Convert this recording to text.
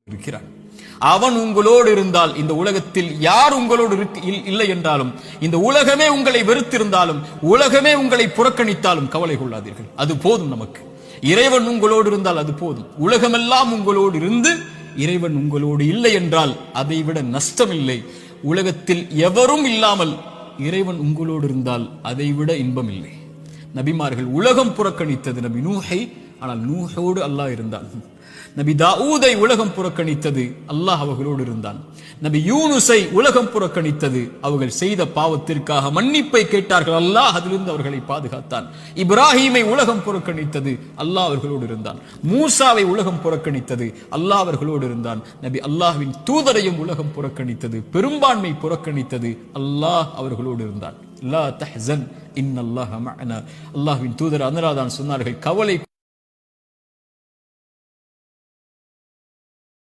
இருக்கிறான். அவன் உங்களோடு இருந்தால், இந்த உலகத்தில் யார் உங்களோடு இல்லை என்றாலும், இந்த உலகமே உங்களை வெறுத்திருந்தாலும், உலகமே உங்களை புறக்கணித்தாலும் கவலை கொள்ளாதீர்கள். அது போதும் நமக்கு. இறைவன் உங்களோடு இருந்தால் அது போதும். உலகமெல்லாம் உங்களோடு இருந்து இறைவன் உங்களோடு இல்லை என்றால் அதைவிட நஷ்டம் இல்லை. உலகத்தில் எவரும் இல்லாமல் இறைவன் உங்களோடு இருந்தால் அதைவிட இன்பம் இல்லை. நபிமார்கள் உலகம் புறக்கணித்தது நபி நூஹை, ஆனால் நூஹோடு அல்லாஹ் இருந்தான். நபி தாவூதை உலகம் புறக்கணித்தது, அல்லாஹ் அவர்களோடு இருந்தான். நபி யூனுஸை உலகம் புறக்கணித்தது, அவர்கள் செய்த பாவத்திற்காக மன்னிப்பை கேட்டார்கள், அல்லாஹ் அதிலிருந்து அவர்களை பாதுகாத்தான். இப்ராஹீமை உலகம் புறக்கணித்தது, அல்லாஹ் அவர்களோடு இருந்தான். மூசாவை உலகம் புறக்கணித்தது, அல்லாஹ் அவர்களோடு இருந்தான். நபி அல்லாஹ்வின் தூதரையும் உலகம் புறக்கணித்தது, பெரும்பான்மை புறக்கணித்தது, அல்லாஹ் அவர்களோடு இருந்தான். லா தஹ்சன் இன்னல்லாஹ மஅனா. அல்லாஹ்வின் தூதர் அதனால்தான் சொன்னார்கள், கவலை